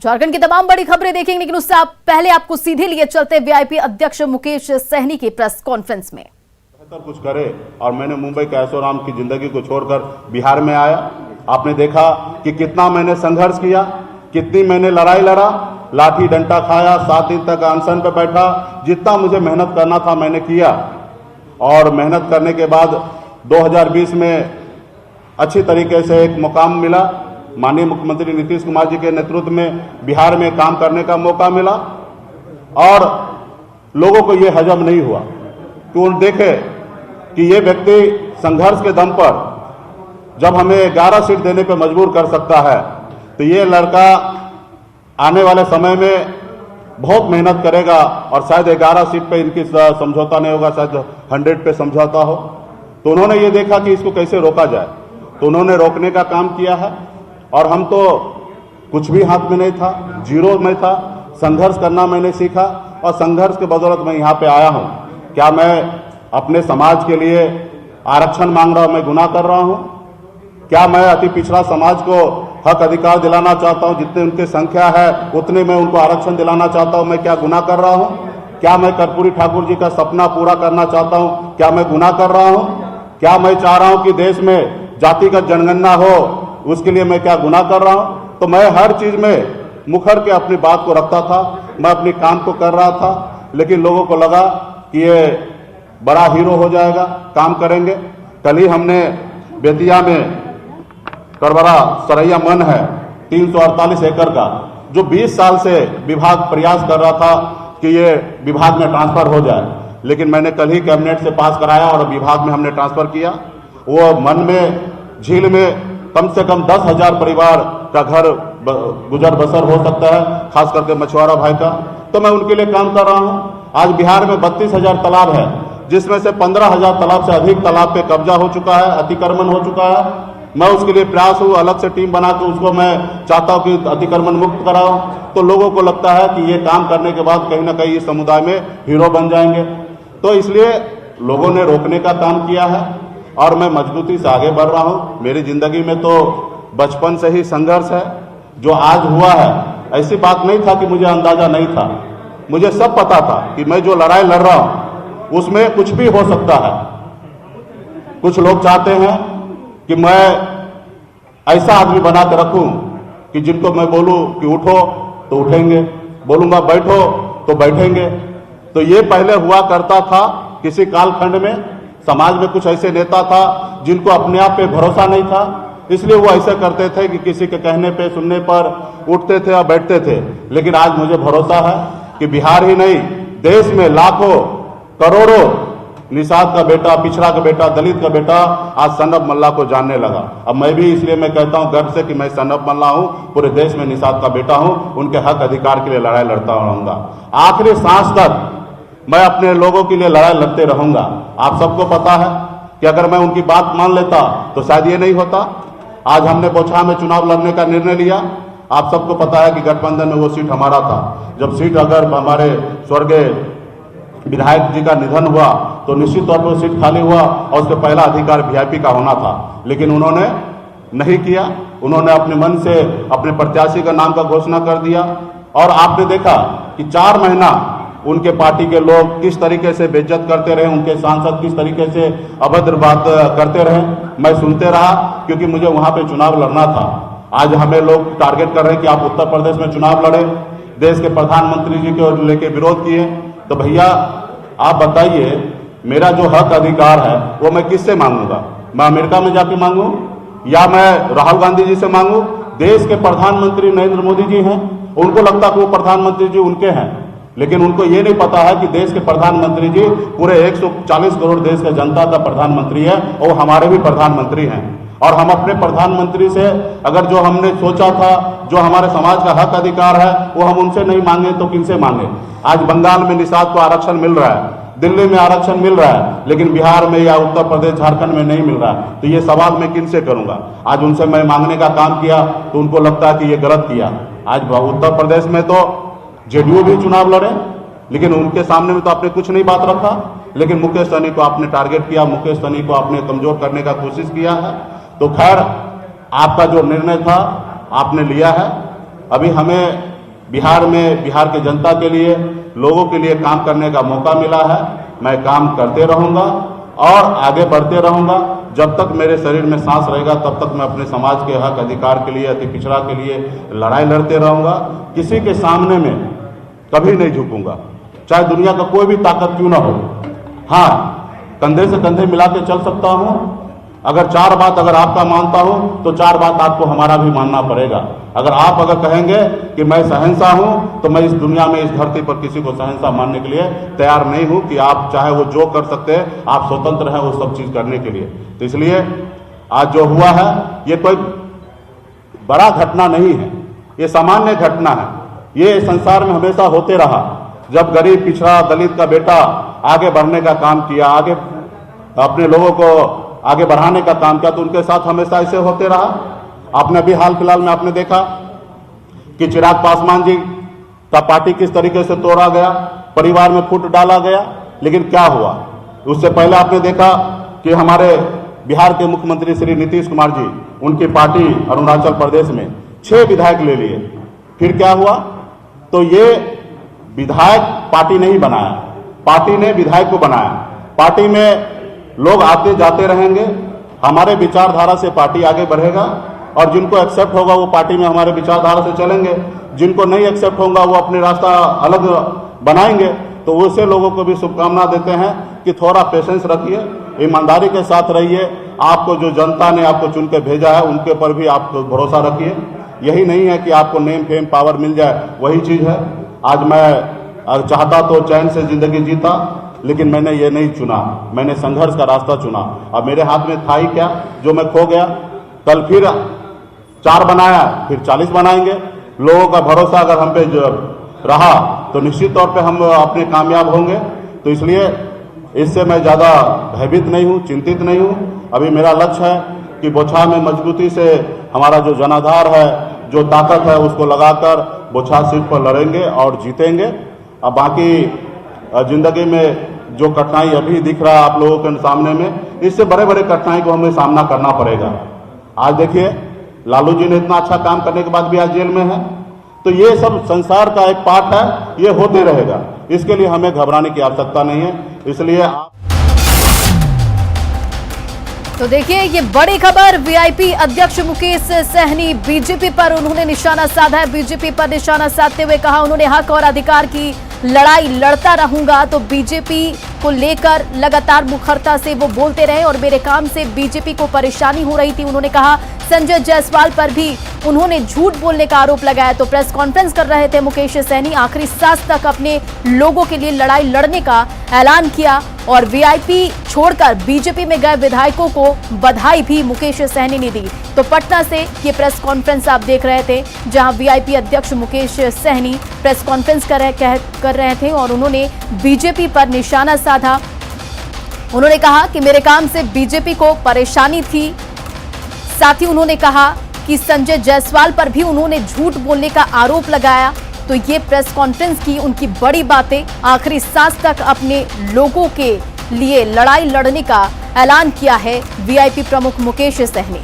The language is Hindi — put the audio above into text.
झारखंड की तमाम बड़ी खबरें देखेंगे, लेकिन उससे पहले आपको सीधे लिए चलते वीआईपी अध्यक्ष मुकेश सहनी की प्रेस कॉन्फ्रेंस में। बेहतर कुछ करे और मैंने मुंबई के ऐशोआराम की जिंदगी को छोड़कर बिहार में आया। आपने देखा कि कितना मैंने संघर्ष किया, कितनी मैंने लड़ाई लड़ा, लाठी डंडा खाया, 7 दिन तक अनशन पे बैठा। जितना मुझे मेहनत करना था मैंने किया और मेहनत करने के बाद 2020 में अच्छी तरीके से एक मुकाम मिला। माननीय मुख्यमंत्री नीतीश कुमार जी के नेतृत्व में बिहार में काम करने का मौका मिला और लोगों को ये हजम नहीं हुआ कि वो देखे कि ये व्यक्ति संघर्ष के दम पर जब हमें 11 सीट देने पर मजबूर कर सकता है तो ये लड़का आने वाले समय में बहुत मेहनत करेगा और शायद 11 सीट पे इनकी समझौता नहीं होगा, शायद 100 पे समझौता हो। तो उन्होंने ये देखा कि इसको कैसे रोका जाए, तो उन्होंने रोकने का काम किया है। और हम तो कुछ भी हाथ में नहीं था, जीरो में था। संघर्ष करना मैंने सीखा और संघर्ष के बदौलत मैं यहाँ पे आया हूँ। क्या मैं अपने समाज के लिए आरक्षण मांग रहा हूँ, मैं गुनाह कर रहा हूँ? क्या मैं अति पिछड़ा समाज को हक अधिकार दिलाना चाहता हूँ? जितने उनकी संख्या है उतने मैं उनको आरक्षण दिलाना चाहता हूँ, मैं क्या गुनाह कर रहा हूँ? क्या मैं कर्पूरी ठाकुर जी का सपना पूरा करना चाहता हूँ, क्या मैं गुनाह कर रहा हूँ? क्या मैं चाह रहा हूँ कि देश में जातिगत जनगणना हो, उसके लिए मैं क्या गुनाह कर रहा हूँ? तो मैं हर चीज में मुखर के अपनी बात को रखता था, मैं अपने काम को कर रहा था। लेकिन लोगों को लगा कि ये बड़ा हीरो हो जाएगा, काम करेंगे। कल ही हमने बेतिया में करबरा सरैया मन है 348 एकड़ का, जो 20 साल से विभाग प्रयास कर रहा था कि ये विभाग में ट्रांसफर हो जाए, लेकिन मैंने कल ही कैबिनेट से पास कराया और विभाग में हमने ट्रांसफर किया। वो मन में झील में कम से कम 10,000 परिवार का घर गुजर बसर हो सकता है, खास करके मछुआरा भाई का। तो मैं उनके लिए काम कर रहा हूं। आज बिहार में 32,000 तालाब है, जिसमें से 15,000 तालाब से अधिक तालाब पे कब्जा हो चुका है, अतिक्रमण हो चुका है। मैं उसके लिए प्रयास हूँ, अलग से टीम बना के उसको मैं चाहता हूँ कि अतिक्रमण मुक्त कराऊं। तो लोगों को लगता है कि ये काम करने के बाद कहीं ना कहीं इस समुदाय में हीरो बन जाएंगे। तो इसलिए लोगों ने रोकने का काम किया है और मैं मजबूती से आगे बढ़ रहा हूं। मेरी जिंदगी में तो बचपन से ही संघर्ष है। जो आज हुआ है ऐसी बात नहीं था कि मुझे अंदाजा नहीं था, मुझे सब पता था कि मैं जो लड़ाई लड़ रहा हूं उसमें कुछ भी हो सकता है। कुछ लोग चाहते हैं कि मैं ऐसा आदमी बना के रखूं कि जिनको मैं बोलूं कि उठो तो उठेंगे, बोलूंगा बैठो तो बैठेंगे। तो ये पहले हुआ करता था किसी कालखंड में। समाज में कुछ ऐसे नेता था जिनको अपने आप पे भरोसा नहीं था, इसलिए वो ऐसे करते थे कि किसी के कहने पे सुनने पर उठते थे और बैठते थे। लेकिन आज मुझे भरोसा है कि बिहार ही नहीं, देश में लाखों करोड़ों निषाद का बेटा, पिछड़ा का बेटा, दलित का बेटा आज सनब मल्ला को जानने लगा। अब मैं भी इसलिए मैं कहता हूं गर्व से कि मैं सनब मल्ला हूं, पूरे देश में निषाद का बेटा हूं, उनके हक अधिकार के लिए लड़ाई लड़ता रहूंगा। आखिरी सांस तक मैं अपने लोगों के लिए लड़ाई लड़ते रहूंगा। आप सबको पता है कि अगर मैं उनकी बात मान लेता तो शायद ये नहीं होता। आज हमने बोछा में चुनाव लड़ने का निर्णय लिया। आप सबको पता है कि गठबंधन में वो सीट हमारा था। जब सीट अगर हमारे स्वर्गीय विधायक जी का निधन हुआ तो निश्चित तौर पर सीट खाली हुआ और उसका पहला अधिकार वीआईपी का होना था, लेकिन उन्होंने नहीं किया। उन्होंने अपने मन से अपने प्रत्याशी का नाम का घोषणा कर दिया और आपने देखा कि 4 महीना उनके पार्टी के लोग किस तरीके से बेइज्जत करते रहे, उनके सांसद किस तरीके से अभद्र बात करते रहे। मैं सुनते रहा क्योंकि मुझे वहां पे चुनाव लड़ना था। आज हमें लोग टारगेट कर रहे हैं कि आप उत्तर प्रदेश में चुनाव लड़े, देश के प्रधानमंत्री जी को लेके विरोध किए। तो भैया आप बताइए, मेरा जो हक अधिकार है वो मैं किससे मांगूंगा? मैं अमेरिका में जाके मांगू या मैं राहुल गांधी जी से मांगू? देश के प्रधानमंत्री नरेंद्र मोदी जी हैं, उनको लगता कि वो प्रधानमंत्री जी उनके हैं, लेकिन उनको ये नहीं पता है कि देश के प्रधानमंत्री जी पूरे 140 करोड़ देश के जनता का प्रधानमंत्री है और हमारे भी प्रधानमंत्री हैं। और हम अपने प्रधानमंत्री से अगर जो हमने सोचा था, जो हमारे समाज का हक अधिकार है, वो हम उनसे नहीं मांगे तो किनसे मांगे? आज बंगाल में निषाद को आरक्षण मिल रहा है, दिल्ली में आरक्षण मिल रहा है, लेकिन बिहार में या उत्तर प्रदेश झारखंड में नहीं मिल रहा है। तो ये सवाल मैं किनसे करूंगा? आज उनसे मैं मांगने का काम किया तो उनको लगता है कि ये गलत किया। आज उत्तर प्रदेश में तो जेडीयू भी चुनाव लड़े, लेकिन उनके सामने में तो आपने कुछ नहीं बात रखा। लेकिन मुकेश सहनी को आपने टारगेट किया, मुकेश सहनी को आपने कमजोर करने का कोशिश किया है। तो खैर, आपका जो निर्णय था आपने लिया है। अभी हमें बिहार में बिहार की जनता के लिए, लोगों के लिए काम करने का मौका मिला है। मैं काम करते रहूंगा और आगे बढ़ते रहूंगा। जब तक मेरे शरीर में सांस रहेगा तब तक मैं अपने समाज के हक अधिकार के लिए, अति पिछड़ा के लिए लड़ाई लड़ते रहूंगा। किसी के सामने में कभी नहीं झुकूंगा, चाहे दुनिया का कोई भी ताकत क्यों ना हो। हाँ, कंधे से कंधे मिला के चल सकता हूं। अगर चार बात अगर आपका मानता हूं तो चार बात आपको हमारा भी मानना पड़ेगा। अगर कहेंगे कि मैं शहंशाह हूं तो मैं इस दुनिया में, इस धरती पर किसी को शहंशाह मानने के लिए तैयार नहीं हूं कि आप चाहे वो जो कर सकते हैं, आप स्वतंत्र हैं वो सब चीज करने के लिए। तो इसलिए आज जो हुआ है ये कोई बड़ा घटना नहीं है, ये सामान्य घटना है। ये संसार में हमेशा होते रहा। जब गरीब, पिछड़ा, दलित का बेटा आगे बढ़ने का काम किया, आगे अपने लोगों को आगे बढ़ाने का काम किया, तो उनके साथ हमेशा ऐसे होते रहा। आपने अभी हाल फिलहाल में आपने देखा कि चिराग पासवान जी का पार्टी किस तरीके से तोड़ा गया, परिवार में फूट डाला गया। लेकिन क्या हुआ, उससे पहले आपने देखा कि हमारे बिहार के मुख्यमंत्री श्री नीतीश कुमार जी, उनकी पार्टी अरुणाचल प्रदेश में 6 विधायक ले लिए। फिर क्या हुआ, तो ये विधायक पार्टी नहीं बनाया, पार्टी ने विधायक को बनाया। पार्टी में लोग आते जाते रहेंगे, हमारे विचारधारा से पार्टी आगे बढ़ेगा और जिनको एक्सेप्ट होगा वो पार्टी में हमारे विचारधारा से चलेंगे, जिनको नहीं एक्सेप्ट होगा वो अपने रास्ता अलग बनाएंगे। तो वैसे लोगों को भी शुभकामना देते हैं कि थोड़ा पेशेंस रखिए, ईमानदारी के साथ रहिए। आपको जो जनता ने आपको चुन के भेजा है उनके पर भी आप भरोसा रखिए। यही नहीं है कि आपको नेम फेम पावर मिल जाए, वही चीज है। आज मैं चाहता तो चैन से जिंदगी जीता, लेकिन मैंने ये नहीं चुना, मैंने संघर्ष का रास्ता चुना। अब मेरे हाथ में था ही क्या जो मैं खो गया। कल फिर 4 बनाया, फिर 40 बनाएंगे। लोगों का भरोसा अगर हम पे रहा तो निश्चित तौर पे हम अपने कामयाब होंगे। तो इसलिए इससे मैं ज़्यादा भयभीत नहीं हूँ, चिंतित नहीं हूँ। अभी मेरा लक्ष्य है कि बोछा में मजबूती से हमारा जो जनाधार है, जो ताकत है, उसको लगाकर बोछा सीट पर लड़ेंगे और जीतेंगे। अब बाकी जिंदगी में जो कठिनाई अभी दिख रहा है आप लोगों के सामने में, इससे बड़े बड़े कठिनाई को हमें सामना करना पड़ेगा। आज देखिए, लालू जी ने इतना अच्छा काम करने के बाद भी आज जेल में है। तो ये सब संसार का एक पार्ट है, ये होते रहेगा। इसके लिए हमें घबराने की आवश्यकता नहीं है। इसलिए तो देखिए, ये बड़ी खबर, वीआईपी अध्यक्ष मुकेश सहनी बीजेपी पर उन्होंने निशाना साधा है। बीजेपी पर निशाना साधते हुए कहा उन्होंने हक और अधिकार की लड़ाई लड़ता रहूंगा। तो बीजेपी को लेकर लगातार मुखरता से वो बोलते रहे और मेरे काम से बीजेपी को परेशानी हो रही थी। उन्होंने कहा संजय जायसवाल पर भी उन्होंने झूठ बोलने का आरोप लगाया। तो प्रेस कॉन्फ्रेंस कर रहे थे मुकेश सहनी, आखिरी सांस तक अपने लोगों के लिए लड़ाई लड़ने का ऐलान किया और वीआईपी छोड़कर बीजेपी में गए विधायकों को बधाई भी मुकेश सहनी ने दी। तो पटना से ये प्रेस कॉन्फ्रेंस आप देख रहे थे, जहां वीआईपी अध्यक्ष मुकेश सहनी प्रेस कॉन्फ्रेंस कर रहे थे और उन्होंने बीजेपी पर निशाना साधा। उन्होंने कहा कि मेरे काम से बीजेपी को परेशानी थी। साथ ही उन्होंने कहा कि संजय जायसवाल पर भी उन्होंने झूठ बोलने का आरोप लगाया। तो ये प्रेस कॉन्फ्रेंस की उनकी बड़ी बातें, आखिरी सांस तक अपने लोगों के लिए लड़ाई लड़ने का ऐलान किया है वीआईपी प्रमुख मुकेश सहनी।